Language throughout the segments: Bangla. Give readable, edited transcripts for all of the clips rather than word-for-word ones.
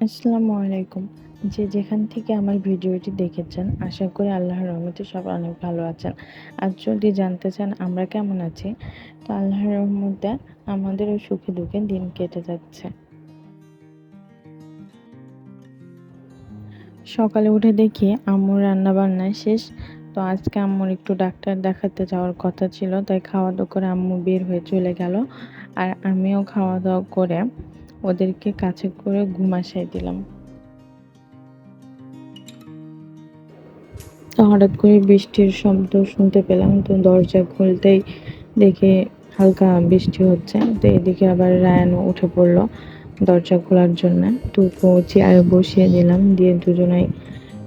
আসসালামু আলাইকুম। যে যেখান থেকে আমার ভিডিওটি দেখেছেন, আশা করি আল্লাহর রহমতে সবাই অনেক ভালো আছেন। আর যদি জানতে চান আমরা কেমন আছি, তো আল্লাহর রহমতে আমাদেরও সুখে দুঃখে দিন কেটে যাচ্ছে। সকালে উঠে দেখি আম্মুর রান্নাবান্না শেষ। তো আজকে আম্মুর একটু ডাক্তার দেখাতে যাওয়ার কথা ছিল, তাই খাওয়া দাওয়া করে আম্মু বের হয়ে চলে গেল। আর আমিও খাওয়া দাওয়া করে ওদেরকে কাছে করে ঘুম আসাই দিলাম। তো হঠাৎ করে বৃষ্টির শব্দ শুনতে পেলাম, তো দরজা খুলতেই দেখি হালকা বৃষ্টি হচ্ছে। তো এদিকে আবার রায়ানও উঠে পড়লো দরজা খোলার জন্য। তো চেয়ারে বসিয়ে দিলাম, দিয়ে দুজনেই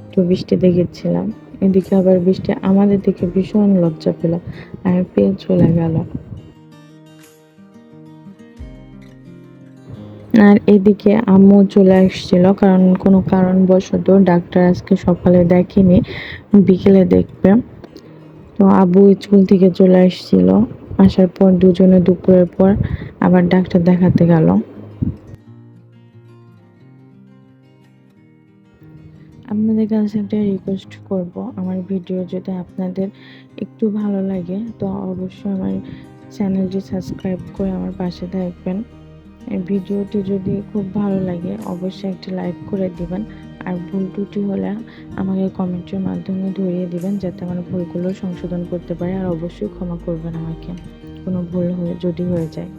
একটু বৃষ্টি দেখেছিলাম। এদিকে আবার বৃষ্টি আমাদের দিকে ভীষণ লজ্জা পেল আর পেয়ে চলে গেল। আর এদিকে আম্মু চলে আসছিল, কারণ কোনো কারণবশত ডাক্তার আজকে সকালে দেখেনি, বিকেলে দেখবে। তো আব্বু স্কুল থেকে চলে আসছিল, আসার পর দুজনে দুপুরের পর আবার ডাক্তার দেখাতে গেল। আপনাদের কাছে একটা রিকোয়েস্ট করব, আমার ভিডিও যদি আপনাদের একটু ভালো লাগে তো অবশ্যই আমার চ্যানেলটি সাবস্ক্রাইব করে আমার পাশে থাকবেন। এই ভিডিওটি যদি খুব ভালো লাগে অবশ্যই একটা লাইক করে দিবেন। আর ভুল ত্রুটি হলে আমাকে কমেন্টের মাধ্যমে ধরিয়ে দিবেন, যাতে আমার ভুলগুলো সংশোধন করতে পারি। আর অবশ্যই ক্ষমা করবেন আমাকে কোনো ভুল যদি হয়ে যায়।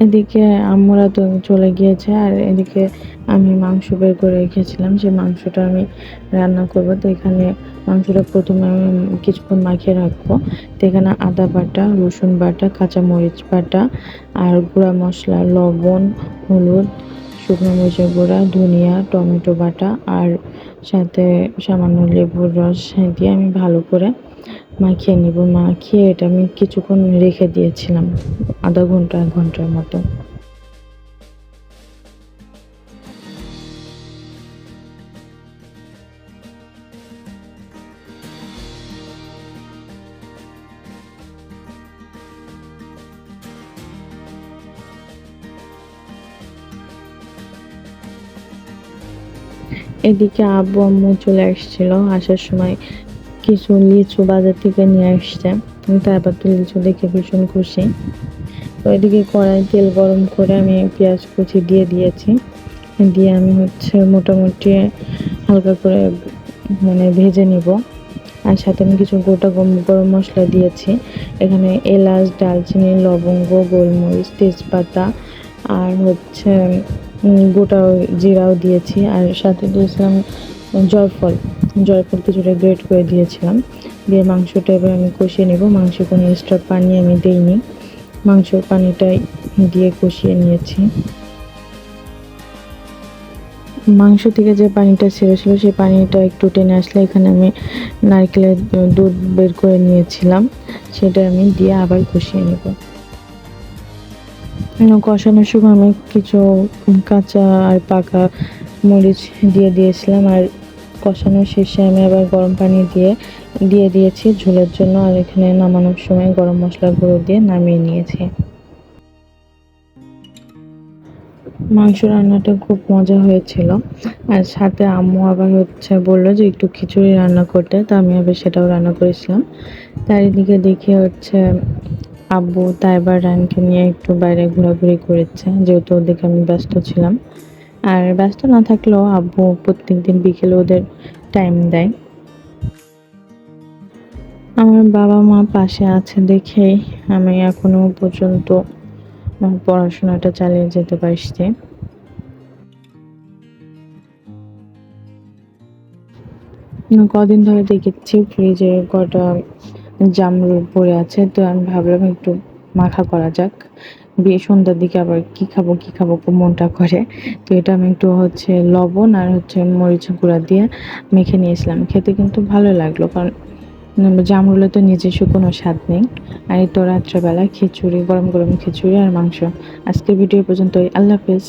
এদিকে আম্মুরা তো চলে গিয়েছে, আর এদিকে আমি মাংস বের করে রেখেছিলাম, যে মাংসটা আমি রান্না করব। তো এখানে মাংসটা প্রথমে আমি কিছুক্ষণ মাখিয়ে রাখবো। তো এখানে আদা বাটা, রসুন বাটা, কাঁচামরিচ বাটা, আর গুঁড়া মশলা, লবণ, হলুদ, শুকনো মরিচের গুঁড়া, ধনিয়া, টমেটো বাটা, আর সাথে সামান্য লেবুর রস দিয়ে আমি ভালো করে মাখিয়ে নিব। মাখিয়ে এটা আমি কিছুক্ষণ রেখে দিয়েছিলাম, আধা ঘন্টা ১ ঘন্টার মতো। এদিকে আব্বু আম্মু চলে আসছিল, আসার সময় কিছু লিচু বাজার থেকে নিয়ে আসছে। তারপর তো লিচু দেখে ভীষণ খুশি। তো এদিকে কড়াই তেল গরম করে আমি পেঁয়াজ কুচি দিয়ে দিয়েছি, দিয়ে আমি মোটামুটি হালকা করে ভেজে নিব। আর সাথে আমি কিছু গোটা গরম মশলা দিয়েছি, এখানে এলাচ, দারচিনি, লবঙ্গ, গোলমরিচ, তেজপাতা, আর গোটা জিরাও দিয়েছি। আর সাথে দিয়েছিলাম জয়ফল, জয়ফল কিছুটা গ্রেট করে দিয়েছিলাম। দিয়ে মাংসটা এবার আমি কষিয়ে নেব। মাংসে কোনো এক্সট্রা পানি আমি দিইনি, মাংসের পানিটাই দিয়ে কষিয়ে নিয়েছি। মাংস থেকে যে পানিটা ছেড়েছিল সেই পানিটা একটু টেনে আসলে এখানে আমি নারকেলের দুধ বের করে নিয়েছিলাম, সেটা আমি দিয়ে আবার কষিয়ে নেব। কষানোর সময় আমি কিছু কাঁচা আর পাকা মরিচ দিয়ে দিয়েছিলাম। আর কষানোর শেষে আমি আবার গরম পানি দিয়ে দিয়েছি ঝোলের জন্য। আর এখানে নামানোর সময় গরম মশলা গুঁড়ো দিয়ে নামিয়ে নিয়েছি। মাংস রান্নাটা খুব মজা হয়েছিল। আর সাথে আম্মু আবার বললো যে একটু খিচুড়ি রান্না করতে, তো আমি আবার সেটাও রান্না করেছিলাম। তার এদিকে দেখি আব্বু তাইবার রানকে নিয়ে একটু বাইরে ঘোরাঘুরি করেছে, যেহেতু ওদিকে আমি ব্যস্ত ছিলাম। আর ব্যস্ত না থাকলেও আব্বু প্রত্যেকদিন বিকেলে ওদের টাইম দেয়। আমার বাবা মা পাশে আছে দেখেই আমি এখনো পর্যন্ত আমার পড়াশোনাটা চালিয়ে যেতে পারছি। কদিন ধরে দেখেছি ফ্রিজে কটা জামরুল পড়ে আছে, তো আমি ভাবলাম একটু মাখা করা যাক। বিয়ে সন্ধ্যার দিকে আবার কি খাবো খুব মনটা করে। তো এটা আমি একটু হচ্ছে লবণ আর হচ্ছে মরিচ গুঁড়া দিয়ে মেখে নিয়েছিলাম। খেতে কিন্তু ভালো লাগলো, কারণ জামরুলে তো নিজস্ব কোনো স্বাদ নেই। আর এই তো রাত্রেবেলা খিচুড়ি, গরম গরম খিচুড়ি আর মাংস। আজকের ভিডিও পর্যন্তই। আল্লাহ হাফেজ।